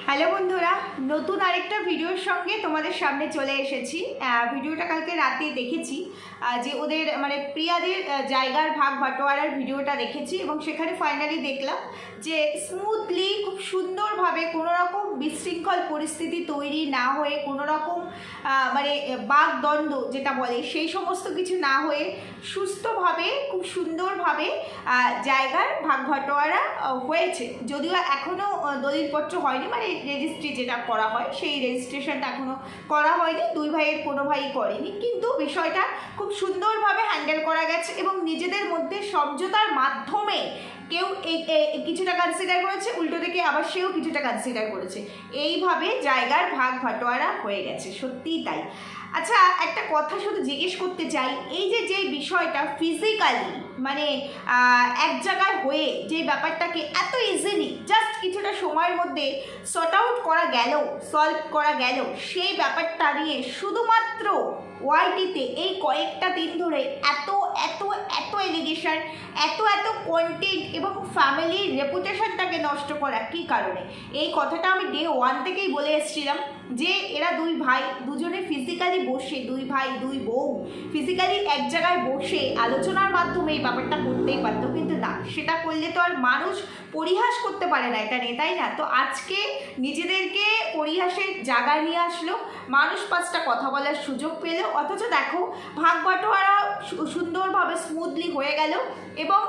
Hello বন্ধুরা, নতুন আরেকটা ভিডিওর সঙ্গে তোমাদের সামনে চলে এসেছি। ভিডিওটা কালকে রাতে দেখেছি, যে ওদের মানে প্রিয়াদের জায়গার ভাগ বাটোয়ারার ভিডিওটা দেখেছি এবং সেখানে ফাইনালি দেখলাম যে স্মুথলি খুব সুন্দরভাবে কোনো রকম বিশৃঙ্খল পরিস্থিতি তৈরি না হয়ে, কোনো রকম মানে বাগদণ্ড যেটা বলে সেই সমস্ত কিছু না হয়ে সুস্থভাবে খুব সুন্দরভাবে জায়গার ভাগ বাটোয়ারা হয়েছে। যদিও এখনও দলিলপত্র হয়নি, মানে রেজিস্ট্রি যেটা করা হয় সেই রেজিস্ট্রেশনটা এখনও করা হয়নি, দুই ভাইয়ের কোনো ভাই করেনি, কিন্তু বিষয়টা খুব সুন্দরভাবে হ্যান্ডেল করা গেছে এবং নিজেদের মধ্যে সমঝোতার মাধ্যমে কেউ কিছুটা কনসিডার করেছে, উল্টো থেকে আবার সেও কিছুটা কনসিডার করেছে, এইভাবে জায়গার ভাগ বাটোয়ারা হয়ে গেছে। সত্যিই তাই। আচ্ছা, একটা কথা শুধু জিজ্ঞেস করতে চাই, এই যে বিষয়টা ফিজিক্যালি মানে এক জায়গায় হয়ে যে ব্যাপারটাকে এত ইজিলি জাস্ট কিছুটা সময়ের মধ্যে সর্ট আউট করা গেল, সলভ করা গেল, সেই ব্যাপারটা নিয়ে শুধুমাত্র ওয়াইটিতে এই কয়েকটা দিন ধরে এত এত এত এলিগেশন, এত কন্টেন্ট এবং ফ্যামিলির রেপুটেশনটাকে নষ্ট করা কী কারণে? এই কথাটা আমি ডে 1 থেকেই বলে এসেছিলাম যে এরা দুই ভাই দুজনে ফিজিক্যালি বসে, দুই ভাই দুই বউ ফিজিক্যালি এক জায়গায় বসে আলোচনার মাধ্যমে এই ব্যাপারটা করতেই পারতো, কিন্তু না, সেটা করলে তো আর মানুষ পরিহাস করতে পারে না এটা নিয়ে, তাই না? তো আজকে নিজেদেরকে পরিহাসের জায়গায় নিয়ে আসলো, মানুষ পাঁচটা কথা বলার সুযোগ পেল, অথচ দেখো ভাগ বাটোয়ারা সুন্দরভাবে স্মুথলি হয়ে গেল এবং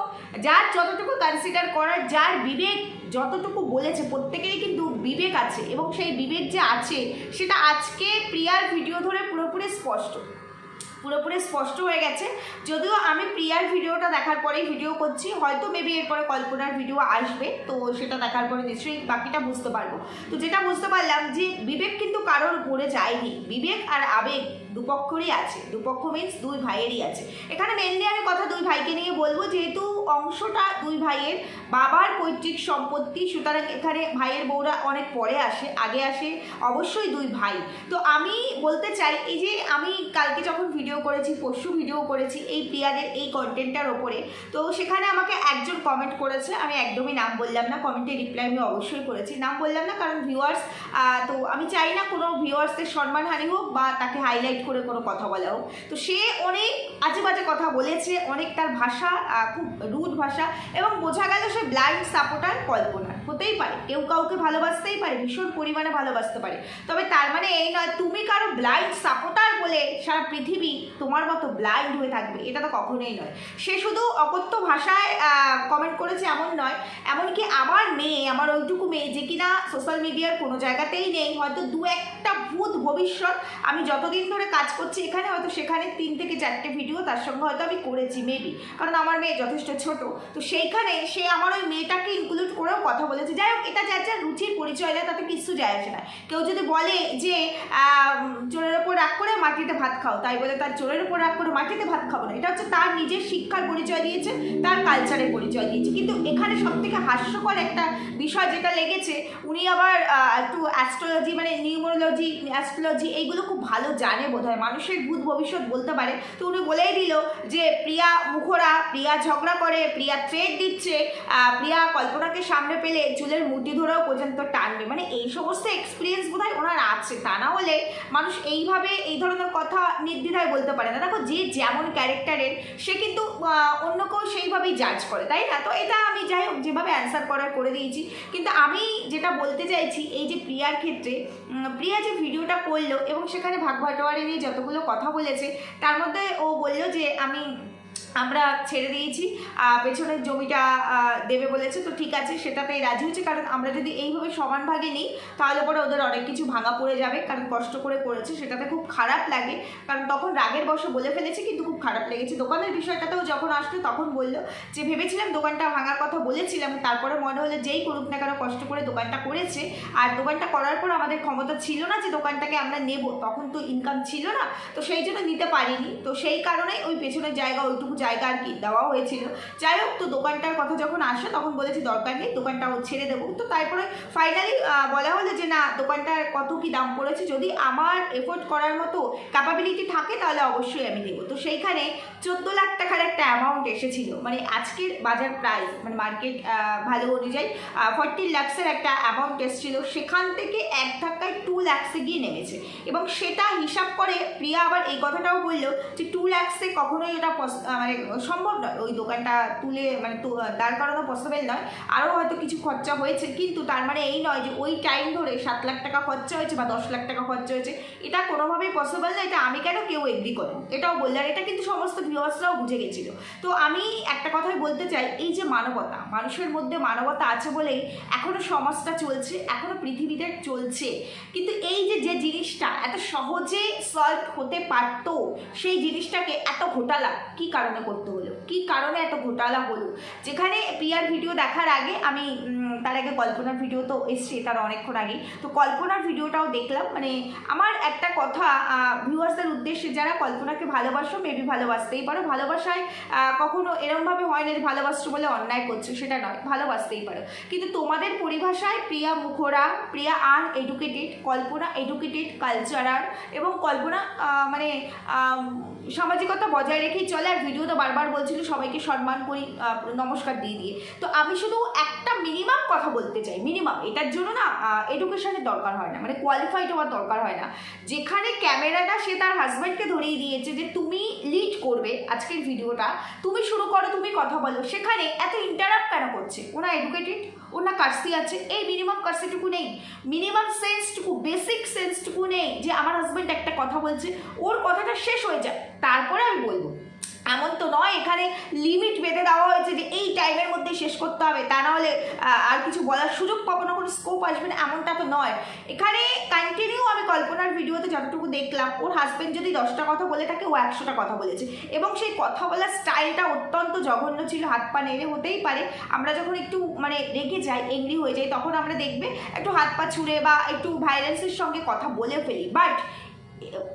যার যতটুকু কনসিডার করার, যার বিবেক যতটুকু বলেছে, প্রত্যেকেরই কিন্তু বিবেক আছে এবং সেই বিবেক যে আছে সেটা আজকে প্রিয়ার ভিডিও ধরে পুরোপুরি স্পষ্ট হয়ে গেছে। যদিও আমি প্রিয়ার ভিডিওটা দেখার পরেই ভিডিও করছি, হয়তো মেবি এরপরে কল্পনার ভিডিও আসবে, তো সেটা দেখার পরে নিশ্চয়ই বাকিটা বুঝতে পারবো। তো যেটা বুঝতে পারলাম যে বিবেক কিন্তু কারোর উপরে যায়নি, বিবেক আর আবেগ দুপক্ষেরই আছে, দুপক্ষ মিন্স দুই ভাইয়েরই আছে। এখানে মেনলি আমি কথা দুই ভাইকে নিয়ে বলবো, যেহেতু অংশটা দুই ভাইয়ের বাবার পৈতৃক সম্পত্তি, সুতরাং এখানে ভাইয়ের বউরা অনেক পরে আসে, আগে আসে অবশ্যই দুই ভাই। তো আমি বলতে চাই, এই যে আমি কালকে যখন ভিডিও করেছি, পরশু ভিডিও করেছি এই প্রিয়াদের এই কন্টেন্টটার ওপরে, তো সেখানে আমাকে একজন কমেন্ট করেছে, আমি একদমই নাম বললাম না, কমেন্টে রিপ্লাই আমি অবশ্যই করেছি, নাম বললাম না কারণ ভিউয়ার্স, তো আমি চাই না কোনো ভিউয়ার্সের সম্মানহানি হোক বা তাকে হাইলাইট করে কোনো কথা বলা হোক। তো সে অনেক আজে বাজে কথা বলেছে, অনেক তার ভাষা খুব রুড ভাষা, এবং বোঝা গেল সে ব্লাইন্ড সাপোর্টার কল্পনার। হতেই পারে, কেউ কাউকে ভালোবাসতেই পারে, ভীষণ পরিমাণে ভালোবাসতে পারে, তবে তার মানে এই নয় তুমি কারো ব্লাইন্ড সাপোর্টার বলে সারা পৃথিবী তোমার মতো ব্লাইন্ড হয়ে থাকবে, এটা তো কখনোই নয়। সে শুধু অকথ্য ভাষায় কমেন্ট করেছে এমন নয়, এমনকি আমার মেয়ে, আমার ওইটুকু মেয়ে যে কিনা সোশ্যাল মিডিয়ার কোনো জায়গাতেই নেই, হয়তো দু একটা ভূত ভবিষ্যৎ আমি যতদিন ধরে কাজ করছি এখানে, হয়তো সেখানে 3 থেকে 4টে ভিডিও তার সঙ্গে হয়তো আমি করেছি মেবি, কারণ আমার মেয়ে যথেষ্ট ছোট, তো সেইখানে সে আমার ওই মেয়েটাকে ইনক্লুড করেও কথা বলেছে। যাই হোক, এটা যার যার রুচির পরিচয় দেয়, তাতে কিচ্ছু যায় আসে না। কেউ যদি বলে যে চোরের ওপর রাগ করে মাটিতে ভাত খাও, তাই বলে তার চোরের ওপর রাগ করে মাটিতে ভাত খাবো না, এটা হচ্ছে তার নিজের শিক্ষার পরিচয় দিয়েছে, তার কালচারের পরিচয় দিয়েছে। কিন্তু এখানে সবথেকে হাস্যকর একটা বিষয় যেটা লেগেছে, উনি আবার একটু অ্যাস্ট্রোলজি মানে নিউমোলজি, অ্যাস্ট্রোলজি এইগুলো খুব ভালো জানে বোধহয়, মানুষের ভূত ভবিষ্যৎ বলতে পারে। তো উনি বলেই দিল যে প্রিয়া মুখরা, প্রিয়া ঝগড়া করে, প্রিয়া থ্রেট দিচ্ছে, প্রিয়া কল্পনাকে সামনে পেলে চুলের মুঠি ধরেও পর্যন্ত টানবে। মানে এই সমস্ত এক্সপিরিয়েন্স বোধহয় ওনার আছে, তা না হলে মানুষ এইভাবে এই ধরনের কথা নির্দ্বিধায় বলতে পারে না। দেখো, যে যেমন ক্যারেক্টারের সে কিন্তু অন্য কেউ সেইভাবেই জাজ করে, তাই না? তো এটা আমি যাই হোক যেভাবে অ্যান্সার করার করে দিয়েছি। কিন্তু আমি যেটা বলতে চাইছি, এই যে প্রিয়ার ক্ষেত্রে, প্রিয়া যে ভিডিওটা করলো এবং সেখানে ভাগ বাটোয়ারা নিয়ে যতগুলো কথা বলেছে, তার মধ্যে ও বলল যে আমরা ছেড়ে দিয়েছি, পেছনের জমিটা দেবে বলেছে, তো ঠিক আছে, সেটাতেই রাজি হয়েছে, কারণ আমরা যদি এইভাবে সমান ভাগে নিই তাহলে পরে ওদের অনেক কিছু ভাঙা পড়ে যাবে, কারণ কষ্ট করে করেছে, সেটাতে খুব খারাপ লাগে, কারণ তখন রাগের বশে বলে ফেলেছে, কিন্তু খুব খারাপ লেগেছে। দোকানের বিষয়টাতেও যখন আসলো তখন বললো যে ভেবেছিলাম দোকানটা ভাঙার কথা বলেছিলাম, তারপরে মনে হলো যেই করুক না কেন কষ্ট করে দোকানটা করেছে, আর দোকানটা করার পর আমাদের ক্ষমতা ছিল না যে দোকানটাকে আমরা নেব, তখন তো ইনকাম ছিল না, তো সেই জন্য নিতে পারিনি, তো সেই কারণেই ওই পেছনের জায়গা ওইটুকু জায়গা আর কি দেওয়া হয়েছিল। যাই হোক, তো দোকানটার কথা যখন আসে তখন বলেছি দরকার নেই, দোকানটা ছেড়ে দেবো। তো তারপরে ফাইনালি বলা হলো যে না, দোকানটার কত কি দাম পড়েছে, যদি আমার এফোর্ড করার মতো ক্যাপাবিলিটি থাকে তাহলে অবশ্যই আমি দেবো। তো সেইখানে 14 লাখ টাকার একটা অ্যামাউন্ট এসেছিল, মানে আজকের বাজার প্রাইস মানে মার্কেট ভ্যালু অনুযায়ী 40 লাখসের একটা অ্যামাউন্ট এসেছিল। সেখান থেকে এক ধাক্কায় 2 লাখসে গিয়ে নেমেছে, এবং সেটা হিসাব করে প্রিয়া আবার এই কথাটাও বললো যে 2 লাখসে কখনোই এটা মানে সম্ভব নয়, ওই দোকানটা তুলে মানে দাঁড় করানো পসিবল নয়, আরও হয়তো কিছু খরচা হয়েছে, কিন্তু তার মানে এই নয় যে ওই টাইম ধরে 7 লাখ টাকা খরচা হয়েছে বা 10 লাখ টাকা খরচা হয়েছে, এটা কোনোভাবেই পসিবল না। এটা আমি কেন, কেউ এগ্রি করেন, এটাও বললে, আর এটা কিন্তু সমস্ত ভিউয়ার্সরাও বুঝে গেছিল। তো আমি একটা কথাই বলতে চাই, এই যে মানবতা, মানুষের মধ্যে মানবতা আছে বলেই এখনও সমাজটা চলছে, এখনও পৃথিবীতে চলছে। কিন্তু এই যে যে জিনিসটা এত সহজে সলভ হতে পারতো, সেই জিনিসটাকে এত ঘোটালা কী কারণে করতে হলো, কী কারণে এত ঘোটালা হলো। যেখানে প্রিয়ার ভিডিও দেখার আগে আমি তার আগে কল্পনার ভিডিও তো এসছে তার অনেকক্ষণ আগে, তো কল্পনার ভিডিওটাও দেখলাম। মানে আমার একটা কথা ভিউয়ার্সদের উদ্দেশ্যে, যারা কল্পনাকে ভালোবাসো, মেবি ভালোবাসতেই পারো, ভালোবাসায় কখনো এরমভাবে হয় না যে ভালোবাসছো বলে অন্যায় করছো, সেটা নয়, ভালোবাসতেই পারো। কিন্তু তোমাদের পরিভাষায় প্রিয়া মুখোরা, প্রিয়া আনএডুকেটেড, কল্পনা এডুকেটেড, কালচারাল, এবং কল্পনা মানে সামাজিকতা বজায় রেখেই চলে। আর ভিডিও তো বারবার বলছিল সবাইকে সম্মান করি, নমস্কার দিয়ে দিয়ে। তো আমি শুধু একটা মিনিমাম কথা বলতে চাই, মিনিমাম, এটার জন্য না এডুকেশনের দরকার হয় না, মানে কোয়ালিফাইড হওয়ার দরকার হয় না। যেখানে ক্যামেরাটা সে তার হাজব্যান্ডকে ধরিয়ে দিয়েছে যে তুমি লিড করবে আজকের ভিডিওটা, তুমি শুরু করো, তুমি কথা বলো, সেখানে এত ইন্টারাপ্ট কেন করছে? ওনা এডুকেটেড, ওনা কার্সি আছে, এই মিনিমাম কার্সিটুকু নেই, মিনিমাম সেন্সটুকু, বেসিক সেন্সটুকু নেই যে আমার হাজব্যান্ড একটা কথা বলছে, ওর কথাটা শেষ হয়ে যায় তারপরে আমি বলবো। এমন তো নয় এখানে লিমিট বেঁধে দেওয়া হয়েছে যে এই টাইমের মধ্যে শেষ করতে হবে, তা না হলে আর কিছু বলার সুযোগ পাবো না, কোনো স্কোপ আসবে না, এমনটা তো নয়। এখানে কন্টিনিউ আমি কল্পনার ভিডিওতে যতটুকু দেখলাম, ওর হাজব্যান্ড যদি 10টা কথা বলে থাকে, ও 100টা কথা বলেছে, এবং সেই কথা বলার স্টাইলটা অত্যন্ত জঘন্য ছিল। হাত পা নেড়ে, হতেই পারে আমরা যখন একটু মানে রেগে যাই, এংরি হয়ে যাই, তখন আমরা দেখবে একটু হাত পা ছুঁড়ে বা একটু ভাইলেন্সের সঙ্গে কথা বলে ফেলি, বাট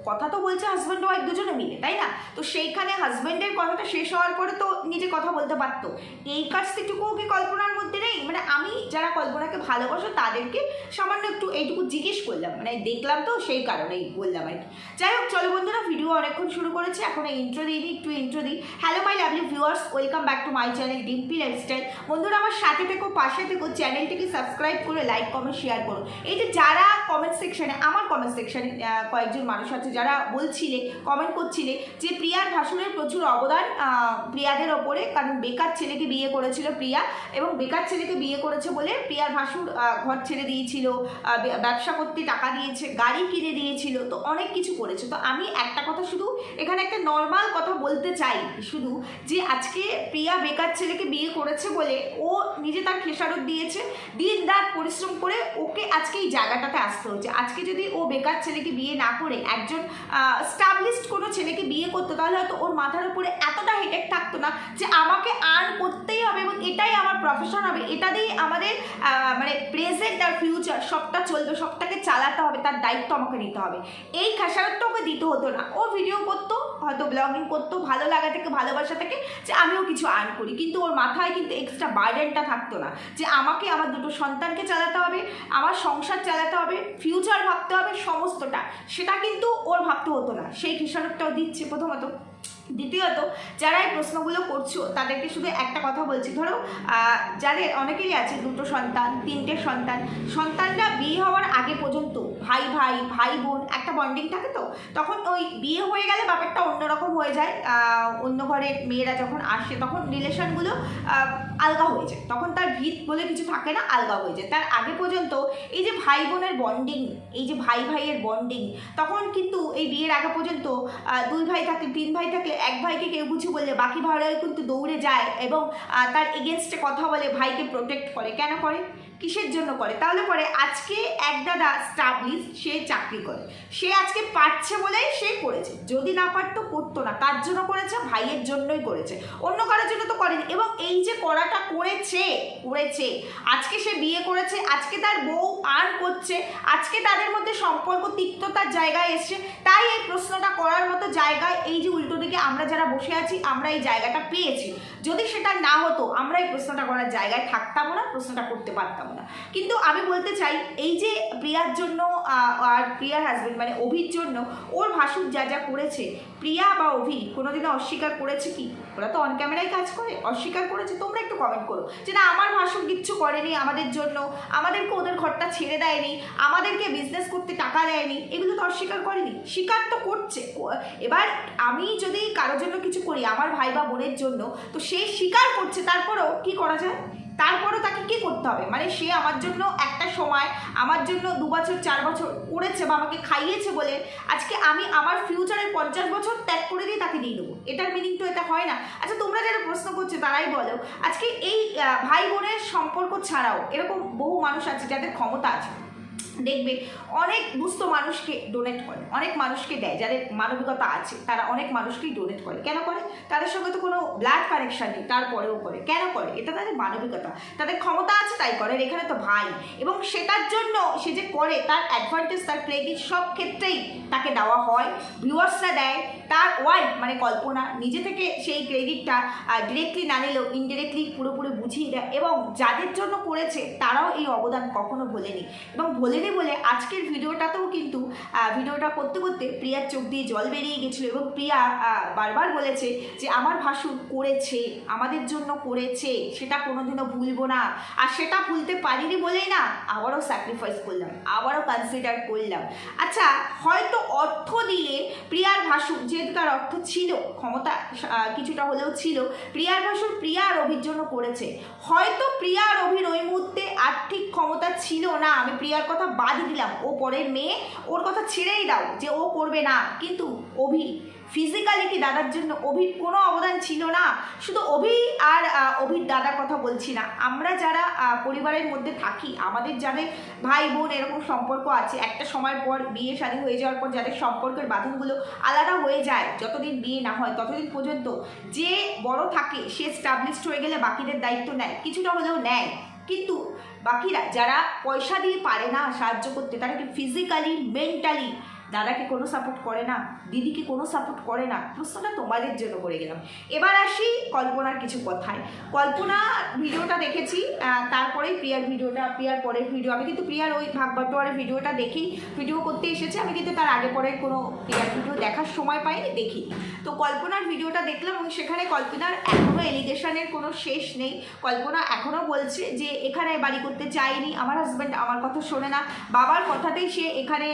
কথা তো বলছে হাজব্যান্ড ওয়াইফ দুজনে মিলে, তাই না? তো সেইখানে হাজব্যান্ডের কথাটা শেষ হওয়ার পরে তো নিজে কথা বলতে পারতো, এই কাজটুকুও কি কল্পনার মধ্যে নেই? মানে আমি যারা কল্পনাকে ভালোবাসো তাদেরকে সামান্য একটু এইটুকু জিজ্ঞেস করলাম, মানে দেখলাম তো সেই কারণেই বললাম আর কি। যাই হোক, চলো বন্ধুরা, ভিডিও অনেকক্ষণ শুরু করেছি, এখন ইন্ট্রো দিই, একটু ইন্ট্রো দিই। Hello my lovely viewers, welcome back to my channel Dimpi lifestyle. বন্ধুরা, আমার সাথে থেকো, পাশে থেকো, চ্যানেলটিকে সাবস্ক্রাইব করে লাইক কমেন্ট শেয়ার করো। এই যে যারা কমেন্ট সেকশনে, আমার কমেন্ট সেকশনে কয়েকজন মানুষ আছে যারা বলছিলে, কমেন্ট করছিলে যে প্রিয়ার ভাসুরের প্রচুর অবদান প্রিয়াদের ওপরে, কারণ বেকার ছেলেকে বিয়ে করেছিল প্রিয়া, এবং বেকার ছেলেকে বিয়ে করেছে বলে প্রিয়ার ভাসুর ঘর ছেড়ে দিয়েছিল, ব্যবসা করতে টাকা দিয়েছে, গাড়ি কিনে দিয়েছিল, তো অনেক কিছু করেছে। তো আমি একটা কথা শুধু এখানে একটা নর্মাল কথা বলতে চাই, শুধু যে আজকে প্রিয়া বেকার ছেলেকে বিয়ে করেছে বলে ও নিজে তার খেসারত দিয়েছে, দিন রাত পরিশ্রম করে ওকে আজকে এই জায়গাটাতে আসতে হচ্ছে। আজকে যদি ও বেকার ছেলেকে বিয়ে না করে একজন স্টাবলিশড কোনো ছেলেকে বিয়ে করতো, তাহলে হয়তো ওর মাথার উপরে এতটা হেডেক থাকতো না যে আমাকে আর্ন করতেই হবে এবং এটাই আমার প্রফেশন হবে, এটা দিয়েই আমাদের মানে প্রেজেন্ট আর ফিউচার সবটা চলবে, সবটাকে চালাতে হবে, তার দায়িত্ব আমাকে নিতে হবে। এই খেসারতটা ওকে দিতে হতো না। ও ভিডিও করতো, হয়তো ব্লগিং করতো, ভালো লাগা থেকে, ভালোবাসা থেকে, যে আমিও কিছু আর্ন করি, কিন্তু ওর মাথায় কিন্তু এক্সট্রা বার্ডেনটা থাকতো না যে আমাকে আমার দুটো সন্তানকে চালাতে হবে, আমার সংসার চালাতে হবে, ফিউচার ভাবতে হবে, সমস্তটা, সেটা কিন্তু ওর ভাবতে হতো না। সেই খেসারতটাও দিচ্ছে প্রথমত। দ্বিতীয়ত, যারা এই প্রশ্নগুলো করছো তাদেরকে শুধু একটা কথা বলছি, ধরো যাদের অনেকেরই আছে দুটো সন্তান, তিনটে সন্তান, সন্তানরা বিয়ে হওয়ার আগে পর্যন্ত ভাই ভাই, ভাই বোন একটা বন্ডিং থাকে, তো তখন ওই বিয়ে হয়ে গেলে ব্যাপারটা অন্যরকম হয়ে যায়। অন্য ঘরের মেয়েরা যখন আসে তখন রিলেশনগুলো আলগা হয়ে যায়, তখন তার ভিত বলে কিছু থাকে না, আলগা হয়ে যায়। তার আগে পর্যন্ত এই যে ভাই বোনের বন্ডিং, এই যে ভাই ভাইয়ের বন্ডিং, তখন কিন্তু এই বিয়ের আগে পর্যন্ত 2 ভাই থাকলে, 3 ভাই থাকলে, এক ভাইকে কেউ কিছু বললে বাকি ভাইরা কিন্তু দৌড়ে যায় এবং তার এগেনস্টে কথা বলে, ভাইকে প্রোটেক্ট করে। কেন করে? কিসের জন্য করে? তাহলে পরে আজকে এক দাদা স্টাবলিশ, সে চাকরি করে, সে আজকে পারছে বলেই সে করেছে, যদি না পারতো করতো না। কার জন্য করেছে? ভাইয়ের জন্যই করেছে, অন্য কারোর জন্য তো করেনি। এবং এই যে করাটা করেছে, আজকে সে বিয়ে করেছে, আজকে তার বউ আর্ন করছে হচ্ছে, আজকে তাদের মধ্যে সম্পর্ক তিক্ততার জায়গায় এসছে, তাই এই প্রশ্নটা করার মতো জায়গায় এই যে উল্টো দিকে আমরা যারা বসে আছি আমরা এই জায়গাটা পেয়েছি। যদি সেটা না হতো আমরা এই প্রশ্নটা করার জায়গায় থাকতাম না, প্রশ্নটা করতে পারতাম না। কিন্তু আমি বলতে চাই এই যে প্রিয়ার জন্য আর প্রিয়ার হাজবেন্ড মানে অভির জন্য ওর ভাসুর যা যা করেছে, প্রিয়া বা অভি কোনোদিনও অস্বীকার করেছে কি? ওরা তো অন ক্যামেরায় কাজ করে, অস্বীকার করেছে? তোমরা একটু কমেন্ট করো যে না আমার ভাসুর কিচ্ছু করেনি আমাদের জন্য, আমাদেরকে ওদের ঘরটা ছেড়ে দেয়নি, আমাদেরকে বিজনেস করতে টাকা দেয়নি, এগুলো তো অস্বীকার করেনি, স্বীকার তো করছে। এবার আমি যদি কারোর জন্য কিছু করি আমার ভাই বা বোনের জন্য, তো সে স্বীকার করছে, তারপরেও কি করা যায়? তারপরও তাকে কি করতে হবে? মানে সে আমার জন্য একটা সময় আমার জন্য 2 বছর 4 বছর করেছে বা আমাকে খাইয়েছে বলে আজকে আমি আমার ফিউচারের 50 বছর ত্যাগ করে দিয়ে তাকে দিয়ে দেবো, এটার মিনিং তো এটা হয় না। আচ্ছা তোমরা যারা প্রশ্ন করছো তারাই বলো, আজকে এই ভাই বোনের সম্পর্ক ছাড়াও এরকম বহু মানুষ আছে যাদের ক্ষমতা আছে, দেখবে অনেক দুস্থ মানুষকে ডোনেট করে, অনেক মানুষকে দেয়, যাদের মানবিকতা আছে তারা অনেক মানুষকেই ডোনেট করে। কেন করে? তাদের সঙ্গে তো কোনো ব্লাড কানেকশন নেই, তারপরেও করে। কেন করে? এটা তাদের মানবিকতা, তাদের ক্ষমতা আছে তাই করে। এখানে তো ভাই, এবং সেটার জন্য সে যে করে তার অ্যাডভান্টেজ তার ক্রেডিট সব ক্ষেত্রেই তাকে দেওয়া হয়, ভিউয়ার্সরা দেয়, তার ওয়াইফ মানে কল্পনা নিজে থেকে সেই ক্রেডিটটা ডিরেক্টলি না নিলেও ইনডিরেক্টলি পুরোপুরি বুঝিয়ে দেয়, এবং যাদের জন্য করেছে তারাও এই অবদান কখনো ভোলেনি। এবং ভোলেনি বলে আজকের ভিডিওটাতেও কিন্তু ভিডিওটা করতে করতে প্রিয়ার চোখ দিয়ে জল বেরিয়ে গেছিলো, এবং প্রিয়া বারবার বলেছে যে আমার ভাসুর করেছে, আমাদের জন্য করেছে, সেটা কোনোদিনও ভুলবো না। আর সেটা ভুলতে পারিনি বলেই না আবারও স্যাক্রিফাইস করলাম, আবারও কনসিডার করলাম। আচ্ছা হয়তো অর্থ দিয়ে প্রিয়ার ভাসুর, যেহেতু তার অর্থ ছিল, ক্ষমতা কিছুটা হলেও ছিল, প্রিয়ার ভাসুর প্রিয়া আর অভির জন্য করেছে। হয়তো প্রিয়া আর অভির ওই মুহূর্তে আর্থিক ক্ষমতা ছিল না, আমি প্রিয়ার কথা বাদই দিলাম, ও পরের মেয়ে, ওর কথা ছেড়েই দাও যে ও করবে না, কিন্তু অভি ফিজিক্যালি কি দাদার জন্য অভির কোনো অবদান ছিল না? শুধু অভি আর অভির দাদার কথা বলছি না, আমরা যারা পরিবারের মধ্যে থাকি, আমাদের যাদের ভাই বোন এরকম সম্পর্ক আছে, একটা সময়ের পর বিয়ে শাদী হয়ে যাওয়ার পর যাদের সম্পর্কের বাঁধনগুলো আলাদা হয়ে যায়, যতদিন বিয়ে না হয় ততদিন পর্যন্ত যে বড় থাকে সে স্টাবলিশড হয়ে গেলে বাকিদের দায়িত্ব নেয়, কিছুটা হলেও নেয়। কিন্তু বাকিরা যারা পয়সা দিয়ে পারে না সাহায্য করতে, তারা কি ফিজিক্যালি মেন্টালি দাদাকে কোনো সাপোর্ট করে না, দিদিকে কোনো সাপোর্ট করে না? প্রশ্নটা তোমাদের জন্য করে গেলাম। এবার আসি কল্পনার কিছু কথায়। কল্পনা ভিডিওটা দেখেছি, তারপরেই প্রিয়ার ভিডিওটা, প্রিয়ার পরের ভিডিও, আমি কিন্তু প্রিয়ার ওই ভাগবাটোয়ারের ভিডিওটা দেখেই ভিডিও করতে এসেছি, আমি কিন্তু তার আগে পরের কোনো প্রিয়ার ভিডিও দেখার সময় পাইনি, দেখি। তো কল্পনার ভিডিওটা দেখলাম এবং সেখানে কল্পনার এখনও এলিগেশনের কোনো শেষ নেই। কল্পনা এখনও বলছে যে এখানে বাড়ি করতে চাইনি, আমার হাজব্যান্ড আমার কথা শোনে না, বাবার কথাতেই সে এখানে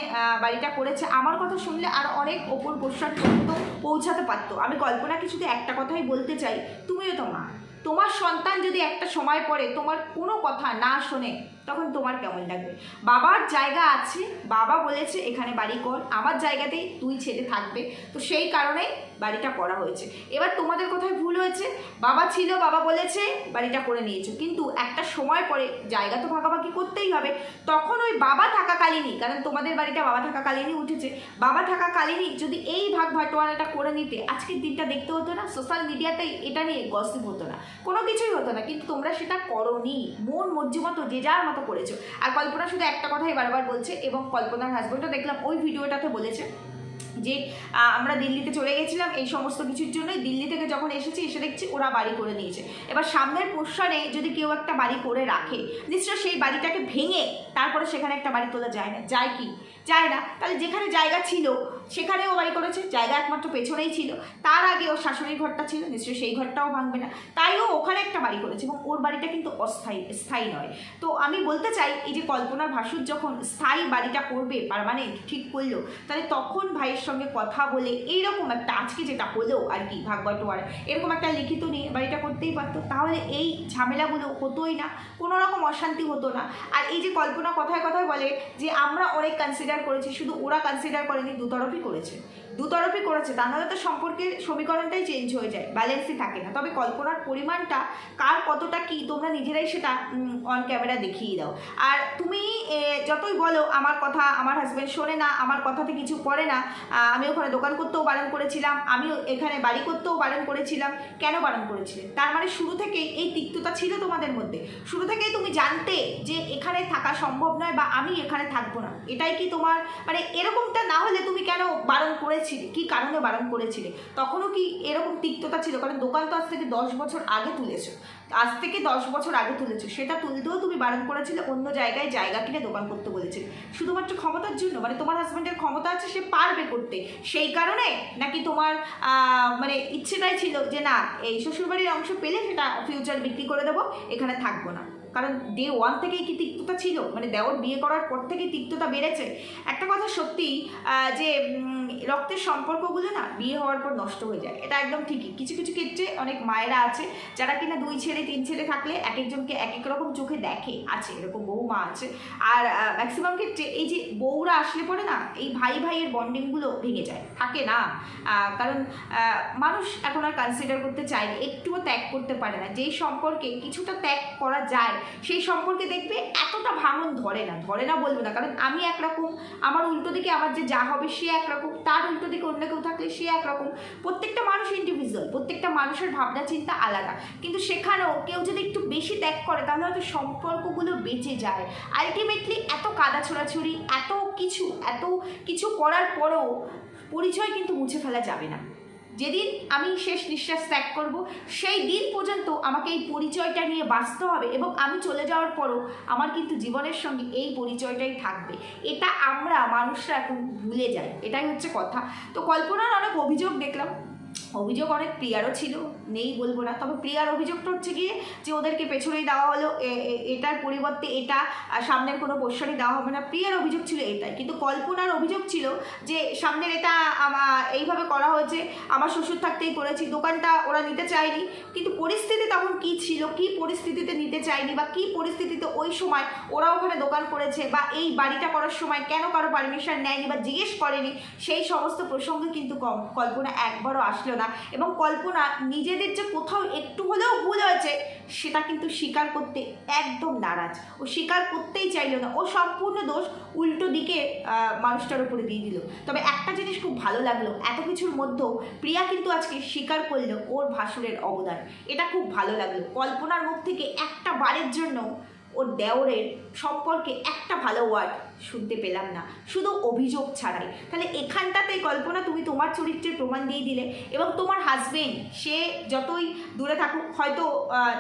বাড়িটা করেছে, আমার কথা শুনলে আর অনেক ওপর পোস্টার পর্যন্ত পৌঁছাতে পারতো। আমি কল্পনাকে শুধু একটা কথাই বলতে চাই, তুমিও তো মা, তোমার সন্তান যদি একটা সময় পরে তোমার কোনো কথা না শোনে তখন তোমার কেমন লাগবে? বাবার জায়গা আছে, বাবা বলেছে এখানে বাড়ি কর, আমার জায়গাতেই তুই ছেলে থাকবে, তো সেই কারণেই বাড়িটা করা হয়েছে। এবার তোমাদের কোথায় ভুল হয়েছে? বাবা ছিল, বাবা বলেছে, বাড়িটা করে নিয়েছো, কিন্তু একটা সময় পরে জায়গা তো ভাগাভাগি করতেই হবে। তখন ওই বাবা থাকাকালীনই, কারণ তোমাদের বাড়িটা বাবা থাকাকালীনই উঠেছে, বাবা থাকাকালীনই যদি এই ভাগ ভাটোয়ারাটা করে নিতে আজকের দিনটা দেখতে হতো না, সোশ্যাল মিডিয়াতে এটা নিয়ে গসিপ হতো না, কোনো কিছুই হতো না, কিন্তু তোমরা সেটা করোনি, মন মর্জি মতো যে যার মতো করেছো। আর কল্পনা শুধু একটা কথাই বারবার বলছে, এবং কল্পনার হাজব্যান্ডও দেখলাম ওই ভিডিওটাতে বলেছে যে আমরা দিল্লিতে চলে গেছিলাম এই সমস্ত কিছুর জন্যই, দিল্লি থেকে যখন এসেছি এসে দেখছি ওরা বাড়ি করে নিয়েছে। এবার সামনের পোর্শনে যদি কেউ একটা বাড়ি করে রাখে, নিশ্চয় সেই বাড়িটাকে ভেঙে তারপরে সেখানে একটা বাড়ি তোলা যায় না, যায় কি? যায় না। তাহলে যেখানে জায়গা ছিল সেখানেও বাড়ি করেছে, জায়গা একমাত্র পেছনেই ছিল, তার আগে ওর শাশুড়ির ঘরটা ছিল, নিশ্চয়ই সেই ঘরটাও ভাঙবে না, তাই ও ওখানে একটা বাড়ি করেছে, এবং ওর বাড়িটা কিন্তু অস্থায়ী, স্থায়ী নয়। তো আমি বলতে চাই এই যে কল্পনার ভাসুর যখন স্থায়ী বাড়িটা করবে, পার্মানেন্ট ঠিক করলো, তাহলে তখন ভাইয়ের সঙ্গে কথা বলে এইরকম একটা, আজকে যেটা হলো আর কি ভাগবাটোয়ার, এরকম একটা লিখিত নিয়ে বাড়িটা করতেই পারতো, তাহলে এই ঝামেলাগুলো হতোই না, কোনো রকম অশান্তি হতো না। আর এই যে কল্পনা কথায় কথায় বলে যে আমরা অনেক কনসিডার করেছি, শুধু ওরা কনসিডার করেনি, দুতরফই করেছে, দুতরফই করেছে, তা নাহলে তো সম্পর্কের সমীকরণটাই চেঞ্জ হয়ে যায়, ব্যালেন্সই থাকে না। তবে কল্পনার পরিমাণটা কার কতটা কি তোমরা নিজেরাই সেটা অন ক্যামেরা দেখিয়ে দাও। আর তুমি যতই বলো আমার কথা আমার হাজব্যান্ড শোনে না, আমার কথাতে কিছু করে না, আমি ওখানে দোকান করতেও বারণ করেছিলাম, আমি এখানে বাড়ি করতেও বারণ করেছিলাম। কেন বারণ করেছিলে? তার মানে শুরু থেকেই এই তিক্ততা ছিল তোমাদের মধ্যে, শুরু থেকেই তুমি জানতে যে এখানে থাকা সম্ভব নয় বা আমি এখানে থাকবো না। এটাই কি তোমার মানে এরকমটা না হলে তুমি কেন বারণ করেছিলে, কি কারণে বারণ করেছিলে? তখনও কি এরকম তিক্ততা ছিল? কারণ দোকান তো আজ থেকে 10 বছর আগে তুলেছো, আজ থেকে 10 বছর আগে তুলেছো, সেটা তুলতেও তুমি বারণ করেছিলে, অন্য জায়গায় জায়গা কিনে দোকান করতে বলেছিলে শুধুমাত্র ক্ষমতার জন্য। মানে তোমার হাজব্যান্ডের ক্ষমতা আছে, সে পারবে করতে, সেই কারণে? নাকি তোমার মানে ইচ্ছেটাই ছিল যে না এই শ্বশুরবাড়ির অংশ পেলে সেটা ফিউচার বিক্রি করে দেবো, এখানে থাকবো না? কারণ ডে 1 থেকেই কি তিক্ততা ছিল? মানে দেওর বিয়ে করার পর থেকেই তিক্ততা বেড়েছে? একটা কথা সত্যি যে রক্তের সম্পর্কগুলো না বিয়ে হওয়ার পর নষ্ট হয়ে যায়, এটা একদম ঠিকই। কিছু কিছু ক্ষেত্রে অনেক মায়েরা আছে যারা কিনা 2 ছেলে 3 ছেলে থাকলে এক একজনকে এক এক রকম চোখে দেখে, আছে এরকম বউ মা আছে। আর ম্যাক্সিমাম ক্ষেত্রে এই যে বউরা আসলে পরে না এই ভাই ভাইয়ের বন্ডিংগুলো ভেঙে যায়, থাকে না। কারণ মানুষ এখন আর কনসিডার করতে চায়, একটুও ত্যাগ করতে পারে না। যেই সম্পর্কে কিছুটা ত্যাগ করা যায় সেই সম্পর্কে দেখবে এতটা ভাঙন ধরে না, ধরে না বলবো না। কারণ আমি একরকম, আমার উল্টো দিকে আমার যে যা হবে সে একরকম, তার উল্টো দিকে অন্য কেউ থাকলে সে একরকম। প্রত্যেকটা মানুষ ইন্ডিভিজুয়াল, প্রত্যেকটা মানুষের ভাবনা চিন্তা আলাদা। কিন্তু সেখানেও কেউ যদি একটু বেশি ত্যাগ করে তাহলে হয়তো সম্পর্কগুলো বেঁচে যায়। আলটিমেটলি এত কাদা ছোড়াছুড়ি, এত কিছু করার পরেও পরিচয় কিন্তু মুছে ফেলা যাবে না। যেদিন আমি শেষ নিঃশ্বাস ত্যাগ করব সেই দিন পর্যন্ত আমাকে এই পরিচয়টা নিয়ে বাঁচতে হবে, এবং আমি চলে যাওয়ার পরও আমার কিন্তু জীবনের সঙ্গে এই পরিচয়টাই থাকবে। এটা আমরা মানুষরা এখন ভুলে যাই, এটাই হচ্ছে কথা। তো কল্পনার অনেক অভিযোগ দেখলাম, অভিযোগ অনেক প্রিয়ারও ছিল, নেই বলবো না। তবে প্রিয়ার অভিযোগটা হচ্ছে গিয়ে যে ওদেরকে পেছনেই দেওয়া হলো, এটার পরিবর্তে এটা সামনের কোনো পোর্শনই দেওয়া হবে না, প্রিয়ার অভিযোগ ছিল এটাই। কিন্তু কল্পনার অভিযোগ ছিল যে সামনের এটা এইভাবে করা হয়েছে, আমার শ্বশুর থাকতেই করেছি, দোকানটা ওরা নিতে চায়নি। কিন্তু পরিস্থিতি তখন কি ছিল, কি পরিস্থিতিতে নিতে চায়নি, বা কি পরিস্থিতিতে ওই সময় ওরা ওখানে দোকান করেছে, বা এই বাড়িটা করার সময় কেন কারো পারমিশন নেয়নি বা জিজ্ঞেস করেনি, সেই সমস্ত প্রসঙ্গে কিন্তু কল্পনা একবারও আসলো না। এবং কল্পনা নিজেদের যে কোথাও একটু হলেও ভুল হয়েছে সেটা কিন্তু স্বীকার করতে একদম নারাজ, ও স্বীকার করতেই চাইল না। ও সম্পূর্ণ দোষ উল্টো দিকে মানুষটার উপরে দিয়ে দিল। তবে একটা জিনিস খুব ভালো লাগলো, এত কিছুর মধ্যেও প্রিয়া কিন্তু আজকে স্বীকার করলো ওর ভাসুরের অবদান, এটা খুব ভালো লাগলো। কল্পনার মুখ থেকে একটা বারের জন্য ওর দেওরের সম্পর্কে একটা ভালো ওয়ার্ড শুনতে পেলাম না, শুধু অভিযোগ ছাড়াই। তাহলে এখানটাতেই কল্পনা তুমি তোমার চরিত্রের প্রমাণ দিয়ে দিলে। এবং তোমার হাজবেন্ড সে যতই দূরে থাকুক, হয়তো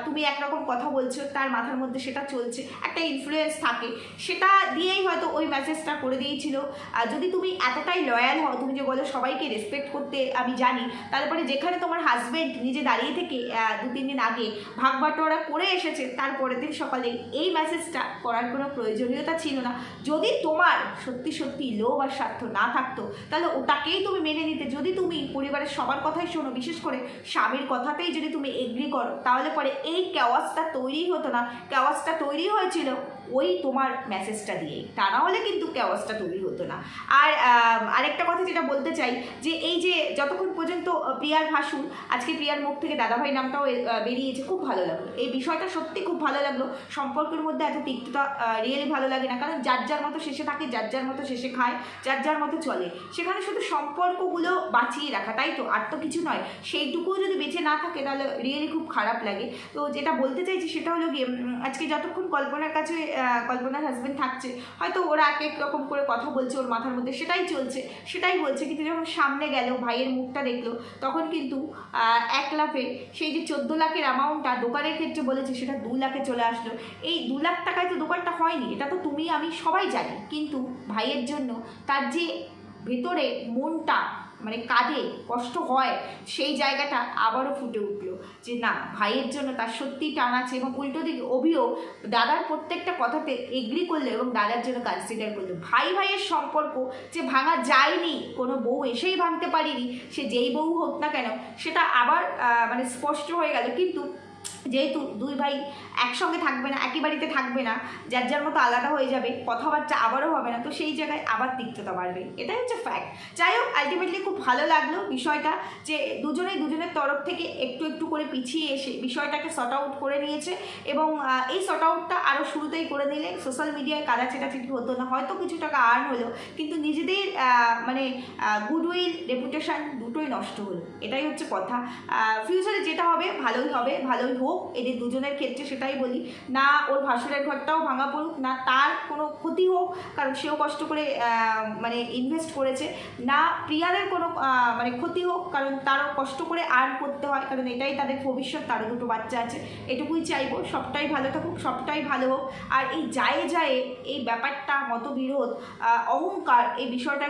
তুমি একরকম কথা বলছো, তার মাথার মধ্যে সেটা চলছে, একটা ইনফ্লুয়েন্স থাকে, সেটা দিয়েই হয়তো ওই মেসেজটা করে দিয়েছিল। যদি তুমি এতটাই লয়াল হও, তুমি যে বলো সবাইকে রেসপেক্ট করতে আমি জানি, তারপরে যেখানে তোমার হাজবেন্ড নিজে দাঁড়িয়ে থেকে 2-3 দিন আগে ভাগ বাটোয়ারা করে এসেছে, তারপরের দিন সকালে এই মেসেজটা করার কোনো প্রয়োজনীয়তা ছিল না। যদি তোমার সত্যি সত্যি লোভ আর স্বার্থ না থাকতো তাহলে ওটাকেই তুমি মেনে নিতে। যদি তুমি পরিবারের সবার কথাই শোনো, বিশেষ করে স্বামীর কথাতেই যদি তুমি এগ্রি করো, তাহলে পরে এই কেওয়াজটা তৈরি হতো না। কেওয়াজটা তৈরি হয়েছিল ওই তোমার মেসেজটা দিয়েই, তা না হলে কিন্তু কেওয়াজটা তৈরি হতো না। আর আরেকটা কথা যেটা বলতে চাই, যে এই যে যতক্ষণ পর্যন্ত প্রিয়ার ভাসুর, আজকে প্রিয়ার মুখ থেকে দাদাভাই নামটাও বেরিয়েছে, খুব ভালো লাগলো। এই বিষয়টা সত্যি খুব ভালো লাগলো। সম্পর্কের মধ্যে এত তিক্ততা রিয়েলি ভালো লাগে না, কারণ যার যার মতো শেষে থাকে, যার যার মতো শেষে খায়, যার যার মতো চলে। সেখানে শুধু সম্পর্কগুলো বাঁচিয়ে রাখা, তাই তো, আর তো কিছু নয়। সেইটুকুও যদি বেঁচে না থাকে তাহলে রিয়েলি খুব খারাপ লাগে। তো যেটা বলতে চাইছি সেটা হলো গিয়ে, আজকে যতক্ষণ কল্পনার কাছে কল্পনার হাজব্যান্ড থাকছে, হয়তো ওরা এক এক রকম করে কথা বলছে, ওর মাথার মধ্যে সেটাই চলছে, সেটাই বলছে। কিন্তু যখন সামনে গেল, ভাইয়ের মুখটা দেখলো, তখন কিন্তু 1 লাফে সেই যে 14 লাখের অ্যামাউন্টটা দোকানের ক্ষেত্রে বলেছে সেটা 2 লাখে চলে আসলো। এই 2 লাখ টাকায় তো দোকানটা হয়নি, এটা তো তুমি আমি সবাই জানি। কিন্তু ভাইয়ের জন্য তার যে ভেতরে মনটা মানে কাঁদে, কষ্ট হয়, সেই জায়গাটা আবারও ফুটে উঠলো যে না, ভাইয়ের জন্য তার সত্যিই টান আছে। এবং উল্টো দিকে অভিও দাদার প্রত্যেকটা কথাতে এগ্রি করলো এবং দাদার জন্য কনসিডার করলো। ভাই ভাইয়ের সম্পর্ক যে ভাঙা যায়নি, কোনো বউ এসেই ভাঙতে পারিনি, সে যেই বউ হোক না কেন, সেটা আবার মানে স্পষ্ট হয়ে গেল। কিন্তু যেহেতু দুই ভাই একসঙ্গে থাকবে না, একই বাড়িতে থাকবে না, যার যার মতো আলাদা হয়ে যাবে, কথাবার্তা আবারও হবে না, তো সেই জায়গায় আবার তিক্ততা বাড়বে, এটাই হচ্ছে ফ্যাক্ট। যাই হোক, আলটিমেটলি খুব ভালো লাগলো বিষয়টা যে দুজনের তরফ থেকে একটু একটু করে পিছিয়ে এসে বিষয়টাকে সর্ট আউট করে নিয়েছে, এবং এই সর্ট আউটটা আরও শুরুতেই করে নিলে সোশ্যাল মিডিয়ায় কাদা ছেটাছেটি হতো না, হয়তো কিছু টাকা আর্ন হলো, কিন্তু নিজেদের মানে গুডউইল, রেপুটেশন দুটোই নষ্ট হলো, এটাই হচ্ছে কথা। ফিউচারে যেটা হবে ভালোই হবে, ভালোই হোক এদের দুজনের ক্ষেত্রে, সেটাই বলি না। ওর ভাসুরের ঘরটাও ভাঙা পড়ুক না, তার কোনো ক্ষতি হোক, কারণ সেও কষ্ট করে মানে ইনভেস্ট করেছে, না প্রিয়াদের কোনো মানে ক্ষতি হোক, কারণ তারও কষ্ট করে আর্ন করতে হয়, কারণ এটাই তাদের ভবিষ্যৎ, তারও দুটো বাচ্চা আছে, এটুকুই চাইবো, সবটাই ভালো থাকুক, সবটাই ভালো হোক। আর এই যায় এই ব্যাপারটা, মতবিরোধ, অহংকার, এই বিষয়টা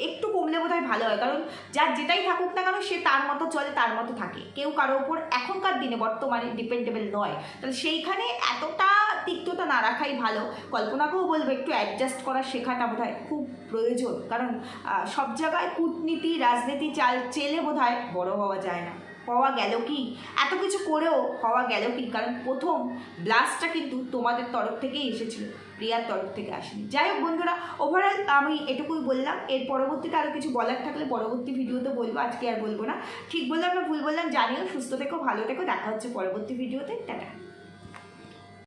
একটু কমলে বোধহয় ভালো হয়, কারণ যার যেটাই থাকুক না কেন সে তার মতো চলে, তার মতো থাকে, কেউ কারোর ওপর এখনকার দিনে বর্তমানে ডিপেন্ডেবল নয়, তাহলে সেইখানে এতটা তিক্ততা না রাখাই ভালো। কল্পনাকেও বলবো একটু অ্যাডজাস্ট করা শেখাটা বোধহয় খুব প্রয়োজন, কারণ সব জায়গায় কূটনীতি, রাজনীতি চেলে বোধহয় বড় হওয়া যায় না, হওয়া গেল কি, এত কিছু করেও হওয়া গেল কি, কারণ প্রথম ব্লাস্টটা কিন্তু তোমাদের তরফ থেকেই এসেছিল, প্রিয়ার তরফ থেকে আসেনি। যাই হোক বন্ধুরা, ওভারঅল আমি এটুকুই বললাম, এর পরবর্তীতে আরও কিছু বলার থাকলে পরবর্তী ভিডিওতে বলবো, আজকে আর বলবো না। ঠিক বললাম না ভুল বললাম জানিও, সুস্থ থেকো, ভালো থেকো, দেখা হচ্ছে পরবর্তী ভিডিওতে, টাটা।